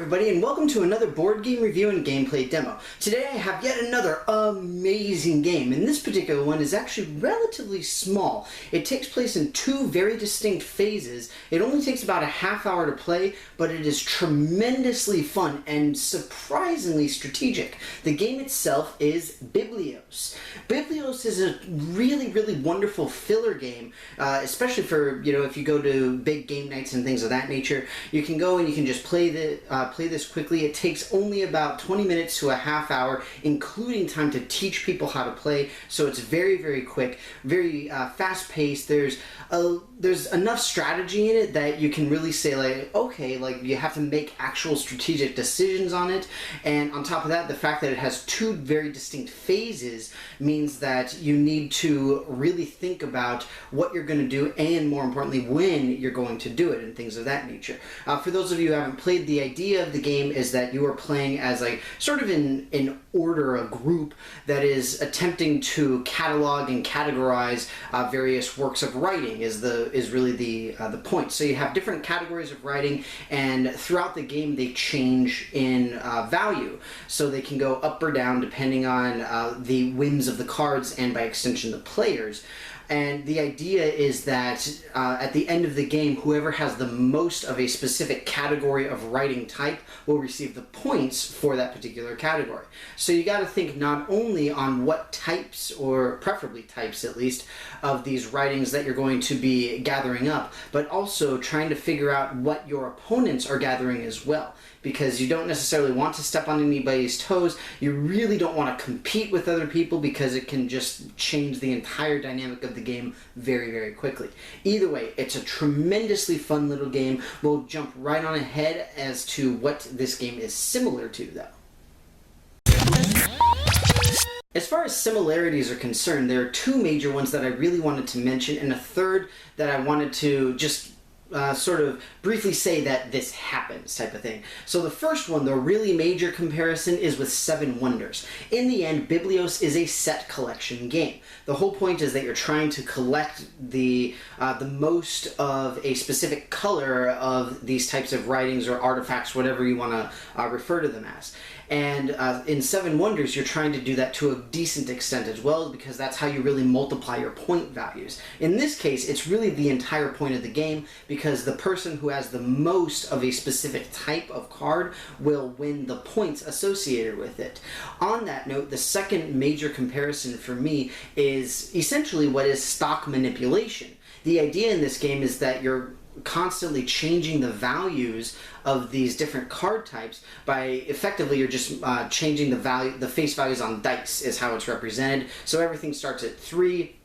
everybody, and welcome to another board game review and gameplay demo. Today I have yet another amazing game, and this particular one is actually relatively small. It takes place in two very distinct phases. It only takes about a half hour to play, but it is tremendously fun and surprisingly strategic. The game itself is Biblios. Biblios is a really wonderful filler game, especially for, if you go to big game nights and things of that nature. You can go and you can just play this quickly. It takes only about 20 minutes to a half hour, including time to teach people how to play. So it's very quick, very fast-paced. There's enough strategy in it that you can really say, you have to make actual strategic decisions on it. And on top of that, the fact that it has two very distinct phases means that you need to really think about what you're going to do and, more importantly, when you're going to do it and things of that nature. For those of you who haven't played, the idea of the game is that you are playing as sort of in order, a group that is attempting to catalog and categorize various works of writing is really the point. So you have different categories of writing, and throughout the game they change in value. So they can go up or down depending on the whims of the cards and by extension the players. And the idea is that at the end of the game, whoever has the most of a specific category of writing type will receive the points for that particular category. So you got to think not only on what types, or preferably types at least, of these writings that you're going to be gathering up, but also trying to figure out what your opponents are gathering as well. Because you don't necessarily want to step on anybody's toes. You really don't want to compete with other people because it can just change the entire dynamic of the game very quickly. Either way, it's a tremendously fun little game. We'll jump right on ahead as to what this game is similar to, though. As far as similarities are concerned, there are two major ones that I really wanted to mention, and a third that I wanted to just sort of briefly say that this happens type of thing. So the first one, the really major comparison, is with Seven Wonders. In the end, Biblios is a set collection game. The whole point is that you're trying to collect the most of a specific color of these types of writings or artifacts, whatever you want to refer to them as. And in Seven Wonders, you're trying to do that to a decent extent as well, because that's how you really multiply your point values. In this case, it's really the entire point of the game, because the person who has the most of a specific type of card will win the points associated with it. On that note, the second major comparison for me is essentially what is stock manipulation. The idea in this game is that you're constantly changing the values of these different card types by effectively you're just changing the face values on dice is how it's represented. So everything starts at 3,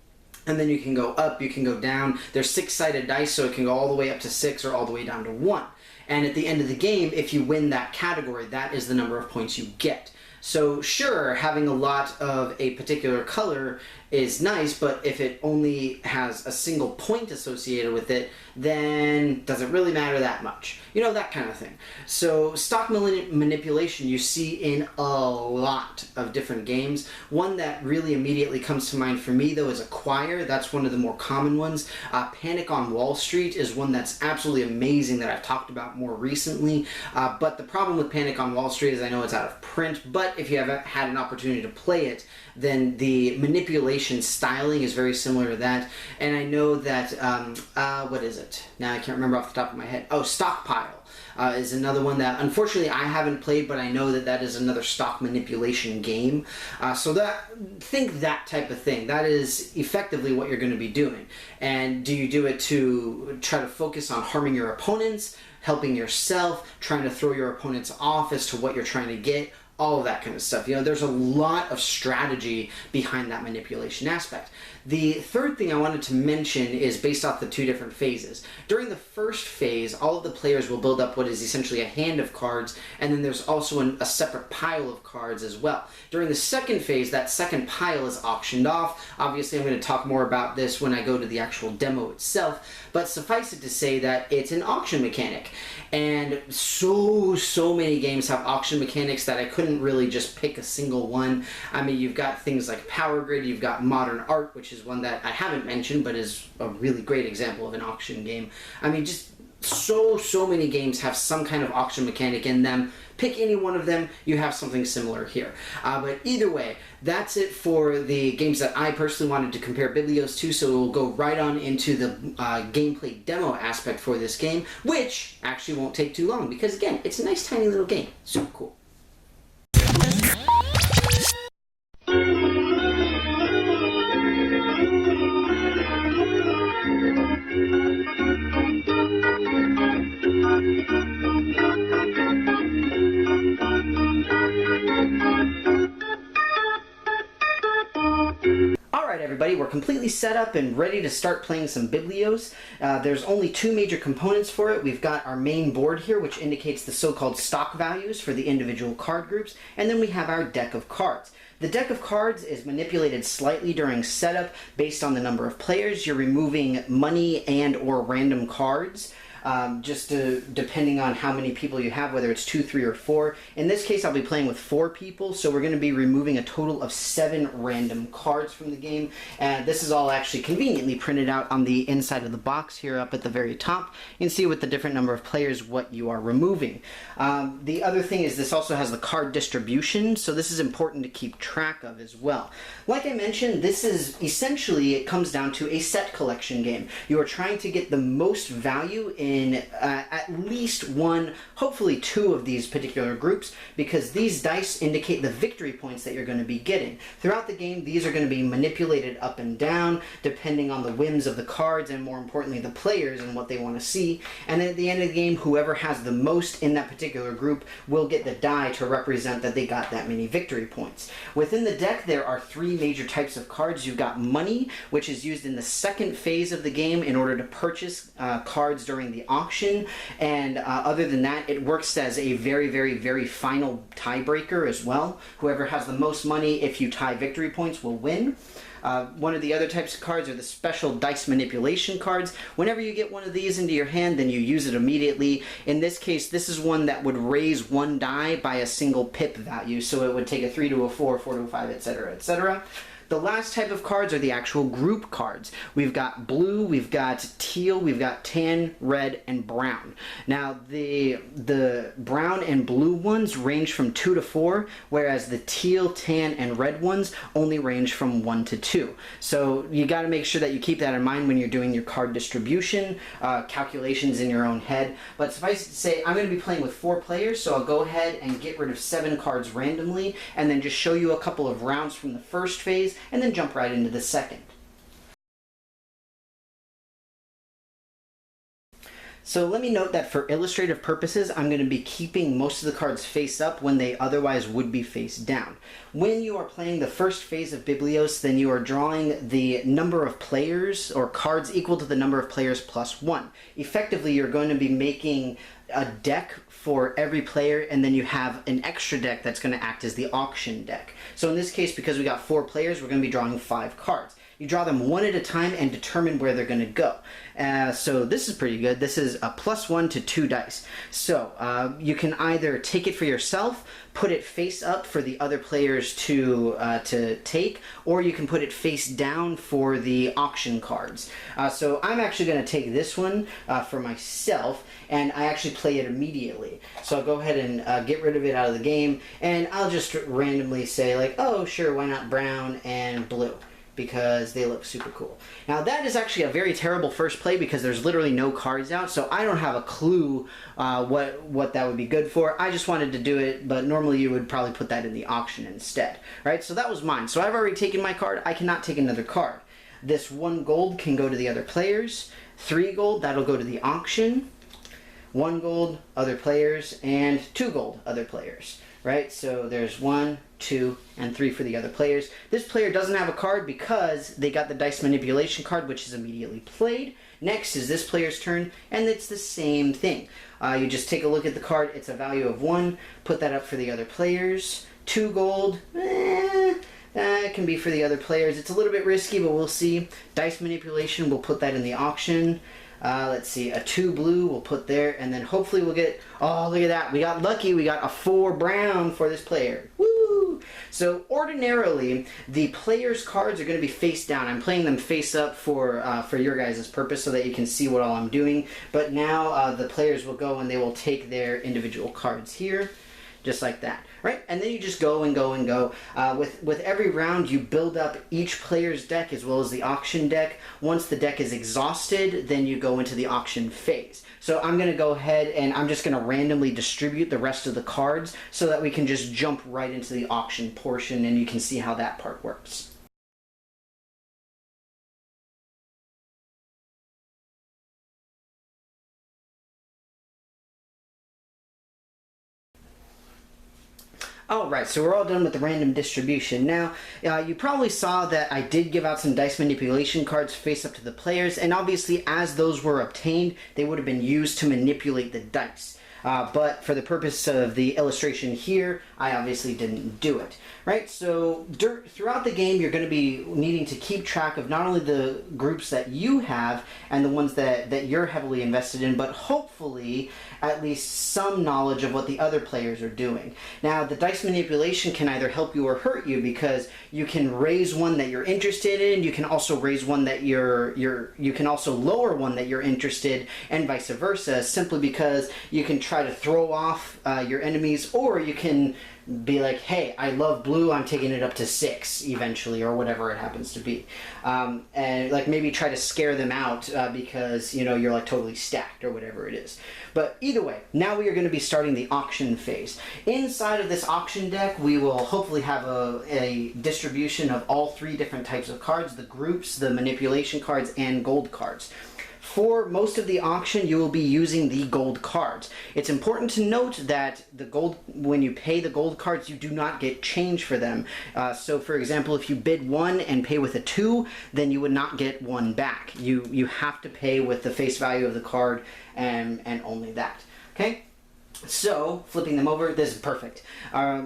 and then you can go up, you can go down. There's 6-sided dice, so it can go all the way up to 6 or all the way down to 1. And at the end of the game, if you win that category, that is the number of points you get. So sure, having a lot of a particular color is nice, but if it only has a single point associated with it, then does it really matter that much? That kind of thing. So stock manipulation you see in a lot of different games. One that really immediately comes to mind for me, though, is Acquire. That's one of the more common ones. Panic on Wall Street is one that's absolutely amazing that I've talked about more recently. But the problem with Panic on Wall Street is I know it's out of print, but if you haven't had an opportunity to play it, then the manipulation styling is very similar to that. And I know that, what is it? Now I can't remember off the top of my head. Oh, Stockpile is another one that unfortunately I haven't played, but I know that that is another stock manipulation game. Think that type of thing. That is effectively what you're going to be doing. And do you do it to try to focus on harming your opponents, helping yourself, trying to throw your opponents off as to what you're trying to get? All of that kind of stuff. There's a lot of strategy behind that manipulation aspect. The third thing I wanted to mention is based off the two different phases. During the first phase, all of the players will build up what is essentially a hand of cards, and then there's also a separate pile of cards as well. During the second phase, that second pile is auctioned off. Obviously, I'm going to talk more about this when I go to the actual demo itself, but suffice it to say that it's an auction mechanic. And so many games have auction mechanics that I couldn't really just pick a single one. I mean, you've got things like Power Grid, you've got Modern Art, which is one that I haven't mentioned, but is a really great example of an auction game. I mean, just so many games have some kind of auction mechanic in them. Pick any one of them, you have something similar here. But either way, that's it for the games that I personally wanted to compare Biblios to, so we'll go right on into the gameplay demo aspect for this game, which actually won't take too long, because again, it's a nice tiny little game. Super cool. Alright everybody, we're completely set up and ready to start playing some Biblios. There's only two major components for it. We've got our main board here, which indicates the so-called stock values for the individual card groups, and then we have our deck of cards. The deck of cards is manipulated slightly during setup based on the number of players. You're removing money and or random cards. Depending on how many people you have, whether it's 2, 3, or 4. In this case, I'll be playing with 4 people, so we're going to be removing a total of 7 random cards from the game. And this is all actually conveniently printed out on the inside of the box here up at the very top. You can see with the different number of players what you are removing. The other thing is this also has the card distribution, so this is important to keep track of as well. Like I mentioned, this is essentially, it comes down to a set collection game. You are trying to get the most value in at least one, hopefully 2 of these particular groups, because these dice indicate the victory points that you're going to be getting. Throughout the game, these are going to be manipulated up and down, depending on the whims of the cards, and more importantly, the players and what they want to see. And then at the end of the game, whoever has the most in that particular group will get the die to represent that they got that many victory points. Within the deck, there are 3 major types of cards. You've got money, which is used in the second phase of the game in order to purchase cards during the auction, and other than that, it works as a very final tiebreaker as well. Whoever has the most money, if you tie victory points, will win. One of the other types of cards are the special dice manipulation cards. Whenever you get one of these into your hand, then you use it immediately. In this case, this is one that would raise 1 die by a single pip value, so it would take a 3 to a 4, 4 to a 5, etc., etc. The last type of cards are the actual group cards. We've got blue, we've got teal, we've got tan, red, and brown. Now, the brown and blue ones range from 2 to 4, whereas the teal, tan, and red ones only range from 1 to 2. So you got to make sure that you keep that in mind when you're doing your card distribution calculations in your own head. But suffice it to say, I'm going to be playing with 4 players, so I'll go ahead and get rid of 7 cards randomly, and then just show you a couple of rounds from the first phase, and then jump right into the second. So let me note that for illustrative purposes, I'm going to be keeping most of the cards face up when they otherwise would be face down. When you are playing the first phase of Biblios, then you are drawing the number of players, or cards equal to the number of players plus 1. Effectively, you're going to be making a deck for every player, and then you have an extra deck that's going to act as the auction deck. So in this case, because we got 4 players, we're going to be drawing 5 cards. You draw them one at a time and determine where they're going to go. So this is pretty good. This is a +1 to 2 dice. So you can either take it for yourself, put it face up for the other players to take, or you can put it face down for the auction cards. So I'm actually going to take this one for myself, and I actually play it immediately. So I'll go ahead and get rid of it out of the game, and I'll just randomly say, like, oh sure, why not brown and blue, because they look super cool. Now that is actually a very terrible first play because there's literally no cards out, so I don't have a clue what that would be good for. I just wanted to do it, but normally you would probably put that in the auction instead, right? So that was mine. So I've already taken my card. I cannot take another card. This 1 gold can go to the other players. 3 gold, that'll go to the auction. 1 gold, other players, and 2 gold, other players. Right, so there's 1, 2, and 3 for the other players. This player doesn't have a card because they got the dice manipulation card, which is immediately played. Next is this player's turn, and it's the same thing. You just take a look at the card. It's a value of 1. Put that up for the other players. 2 gold. That can be for the other players. It's a little bit risky, but we'll see. Dice manipulation, we'll put that in the auction. Let's see, a 2 blue we'll put there, and then hopefully we'll get, oh look at that, we got lucky, we got a 4 brown for this player. Woo! So ordinarily, the player's cards are going to be face down. I'm playing them face up for your guys' purpose so that you can see what all I'm doing. But now the players will go and they will take their individual cards here, just like that, right? And then you just go and go and go. With every round, you build up each player's deck as well as the auction deck. Once the deck is exhausted, then you go into the auction phase. So I'm going to go ahead and I'm just going to randomly distribute the rest of the cards so that we can just jump right into the auction portion and you can see how that part works. Alright, so we're all done with the random distribution. Now, you probably saw that I did give out some dice manipulation cards face up to the players, and obviously as those were obtained, they would have been used to manipulate the dice. But for the purpose of the illustration here, I obviously didn't do it. Right, so throughout the game, you're going to be needing to keep track of not only the groups that you have and the ones that you're heavily invested in, but hopefully at least some knowledge of what the other players are doing. Now, the dice manipulation can either help you or hurt you because you can raise one that you're interested in, you can also raise one that you can also lower one that you're interested, and vice versa, simply because you can try to throw off your enemies, or you can be like, hey, I love blue, I'm taking it up to 6 eventually, or whatever it happens to be. And like maybe try to scare them out because, you know, you're like totally stacked or whatever it is. But either way, now we are going to be starting the auction phase. Inside of this auction deck, we will hopefully have a distribution of all 3 different types of cards, the groups, the manipulation cards, and gold cards. For most of the auction, you will be using the gold cards. It's important to note that the gold, when you pay the gold cards, you do not get change for them. So for example, if you bid 1 and pay with a 2, then you would not get 1 back. You have to pay with the face value of the card and only that. Okay? So, flipping them over, this is perfect.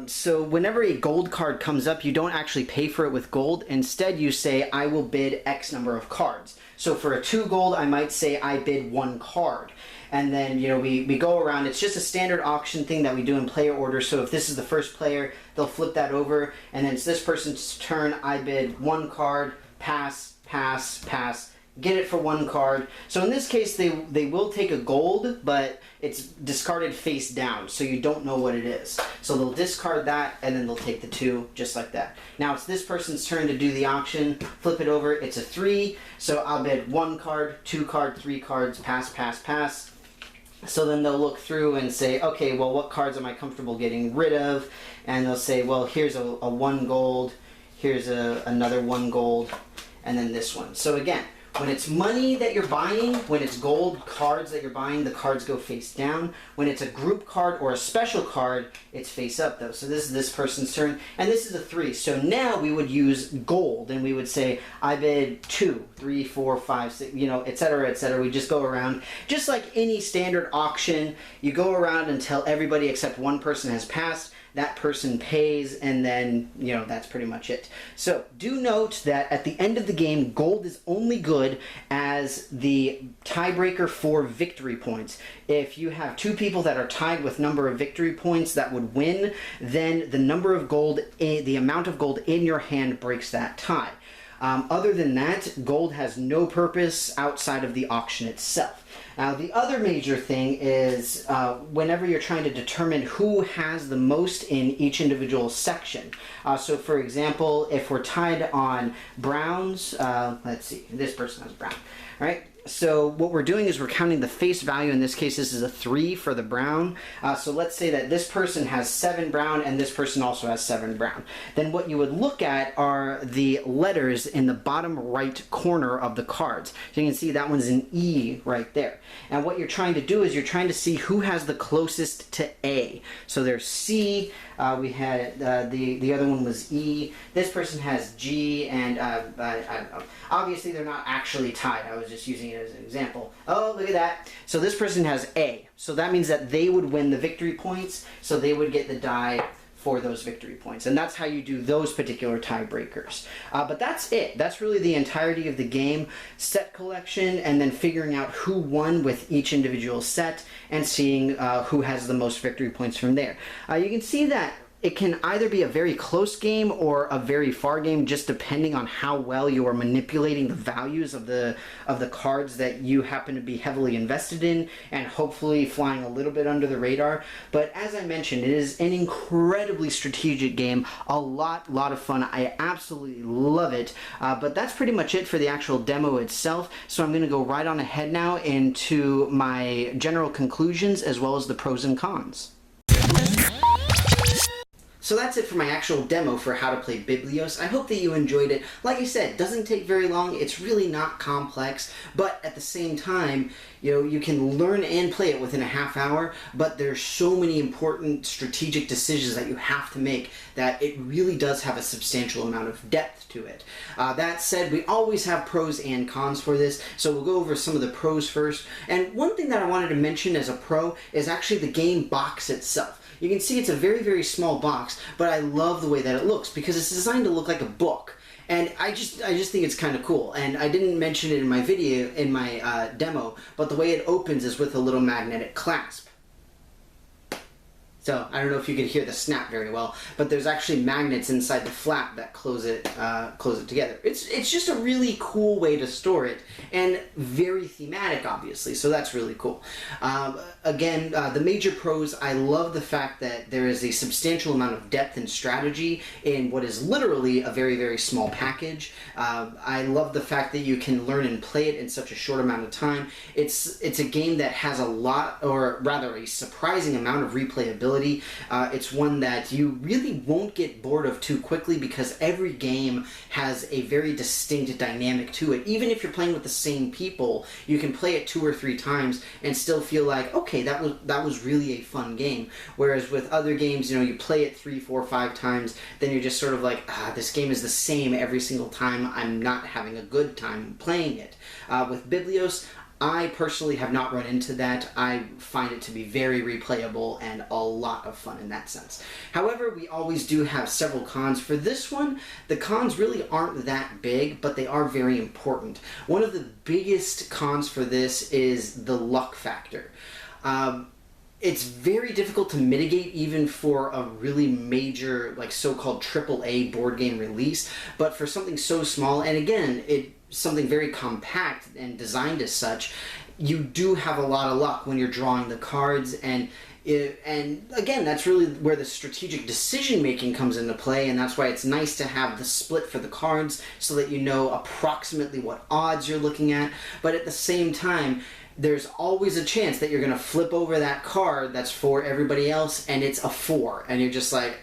So whenever a gold card comes up, you don't actually pay for it with gold. Instead, you say, I will bid X number of cards. So for a 2 gold, I might say I bid 1 card. And then, you know, we go around. It's just a standard auction thing that we do in player order. So if this is the first player, they'll flip that over. And then it's this person's turn. I bid 1 card, pass, pass, pass. Get it for 1 card. So in this case, they will take a gold, but it's discarded face down, so you don't know what it is. So they'll discard that, and then they'll take the 2, just like that. Now it's this person's turn to do the auction. Flip it over. It's a 3, so I'll bid 1 card, 2 card, 3 cards, pass, pass, pass. So then they'll look through and say, okay, well, what cards am I comfortable getting rid of? And they'll say, well, here's a 1 gold, here's another 1 gold, and then this one. So again, when it's money that you're buying, when it's gold cards that you're buying, the cards go face down. When it's a group card or a special card, it's face up though. So this is this person's turn, and this is a 3. So now we would use gold, and we would say, I bid 2, 3, 4, 5, 6, you know, etc., etc. We just go around. Just like any standard auction, you go around until everybody except one person has passed. That person pays, and then, you know, that's pretty much it. So do note that at the end of the game, gold is only good as the tiebreaker for victory points. If you have 2 people that are tied with number of victory points that would win, then the number of gold, the amount of gold in your hand breaks that tie. Other than that, gold has no purpose outside of the auction itself. Now, the other major thing is whenever you're trying to determine who has the most in each individual section. So, for example, if we're tied on browns, let's see, this person has brown, right? So what we're doing is we're counting the face value. In this case, this is a 3 for the brown. So let's say that this person has 7 brown and this person also has 7 brown. Then what you would look at are the letters in the bottom right corner of the cards. So you can see that one's an E right there. And what you're trying to do is you're trying to see who has the closest to A. So there's C, we had the other one was E. This person has G, and I don't know. Obviously they're not actually tied. I was just using it as an example. Oh, look at that. So this person has A. So that means that they would win the victory points, so they would get the die for those victory points. And that's how you do those particular tiebreakers. But that's it. That's really the entirety of the game. Set collection, and then figuring out who won with each individual set, and seeing who has the most victory points from there. You can see that it can either be a very close game or a very far game, just depending on how well you are manipulating the values of the cards that you happen to be heavily invested in, and hopefully flying a little bit under the radar. But as I mentioned, it is an incredibly strategic game, a lot of fun. I absolutely love it. But that's pretty much it for the actual demo itself. So I'm going to go right on ahead now into my general conclusions as well as the pros and cons. So that's it for my actual demo for how to play Biblios. I hope that you enjoyed it. Like I said, it doesn't take very long. It's really not complex, but at the same time, you can learn and play it within a half hour, but there's so many important strategic decisions that you have to make that it really does have a substantial amount of depth to it. That said, we always have pros and cons for this, so we'll go over some of the pros first. And one thing that I wanted to mention as a pro is actually the game box itself. You can see it's a very small box, but I love the way that it looks because it's designed to look like a book. And I just think it's kind of cool. And I didn't mention it in my video, in my demo, but the way it opens is with a little magnetic clasp. So I don't know if you could hear the snap very well, but there's actually magnets inside the flap that close it together. It's just a really cool way to store it, and very thematic, obviously. So that's really cool. Again, the major pros: I love the fact that there is a substantial amount of depth and strategy in what is literally a very small package. I love the fact that you can learn and play it in such a short amount of time. It's a game that has a lot, or rather a surprising amount of replayability. It's one that you really won't get bored of too quickly because every game has a very distinct dynamic to it. Even if you're playing with the same people, you can play it 2 or 3 times and still feel like, okay, that was really a fun game. Whereas with other games, you play it 3, 4, 5 times, then you're just sort of like, this game is the same every single time. I'm not having a good time playing it. With Biblios, I personally have not run into that. I find it to be very replayable and a lot of fun in that sense. However, we always do have several cons. For this one, the cons really aren't that big, but they are very important. One of the biggest cons for this is the luck factor. It's very difficult to mitigate even for a really major, like so-called AAA board game release, but for something so small, and again, something very compact and designed as such, you do have a lot of luck when you're drawing the cards, and again, that's really where the strategic decision making comes into play, and that's why it's nice to have the split for the cards so that you know approximately what odds you're looking at. But at the same time, there's always a chance that you're going to flip over that card that's for everybody else and it's a 4, and you're just like,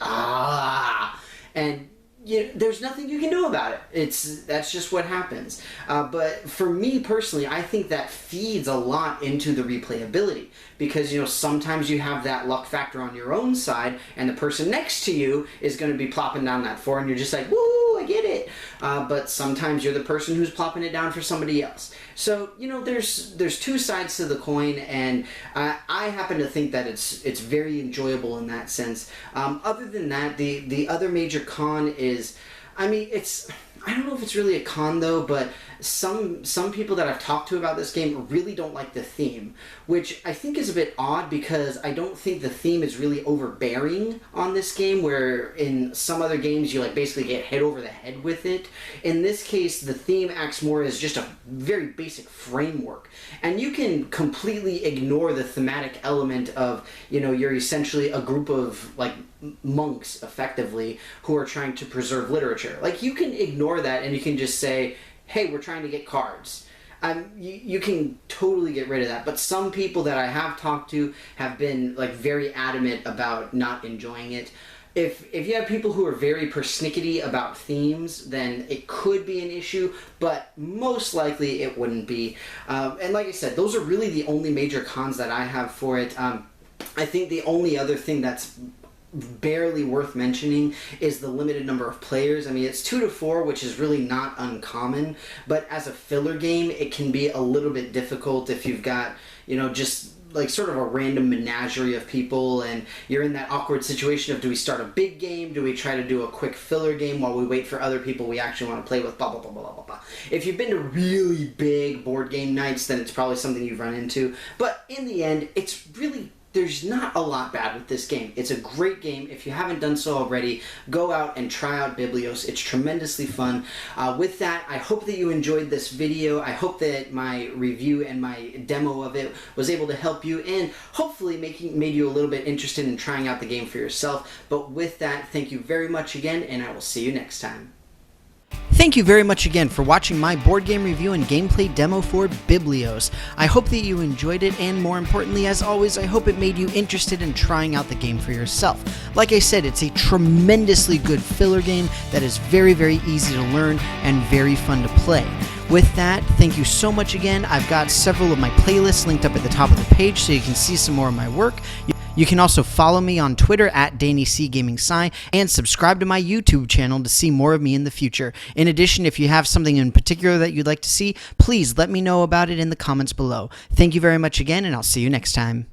and there's nothing you can do about it. That's just what happens. But for me personally, I think that feeds a lot into the replayability because sometimes you have that luck factor on your own side, and the person next to you is going to be plopping down that 4, and you're just like, woo, I get it. But sometimes you're the person who's plopping it down for somebody else. So there's 2 sides to the coin, and I happen to think that it's very enjoyable in that sense. Other than that, the other major con is, I don't know if it's really a con though, but some people that I've talked to about this game really don't like the theme, which I think is a bit odd because I don't think the theme is really overbearing on this game, where in some other games you basically get hit over the head with it. In this case, the theme acts more as just a very basic framework, and you can completely ignore the thematic element of, you're essentially a group of monks effectively who are trying to preserve literature. You can ignore that and you can just say, hey, we're trying to get cards. You can totally get rid of that, but some people that I have talked to have been very adamant about not enjoying it. If you have people who are very persnickety about themes, then it could be an issue, but most likely it wouldn't be. And like I said, those are really the only major cons that I have for it. I think the only other thing that's barely worth mentioning is the limited number of players. It's 2 to 4, which is really not uncommon, but as a filler game, it can be a little bit difficult if you've got, just sort of a random menagerie of people, and you're in that awkward situation of, do we start a big game? Do we try to do a quick filler game while we wait for other people we actually want to play with? Blah, blah, blah, blah, blah, blah. If you've been to really big board game nights, then it's probably something you've run into, but in the end, it's really there's not a lot bad with this game. It's a great game. If you haven't done so already, go out and try out Biblios. It's tremendously fun. With that, I hope that you enjoyed this video. I hope that my review and my demo of it was able to help you and hopefully made you a little bit interested in trying out the game for yourself. But with that, thank you very much again, and I will see you next time. Thank you very much again for watching my board game review and gameplay demo for Biblios. I hope that you enjoyed it, and more importantly, as always, I hope it made you interested in trying out the game for yourself. Like I said, it's a tremendously good filler game that is very, very easy to learn and very fun to play. With that, thank you so much again. I've got several of my playlists linked up at the top of the page so you can see some more of my work. You can also follow me on Twitter at DannyCGamingSci and subscribe to my YouTube channel to see more of me in the future. In addition, if you have something in particular that you'd like to see, please let me know about it in the comments below. Thank you very much again, and I'll see you next time.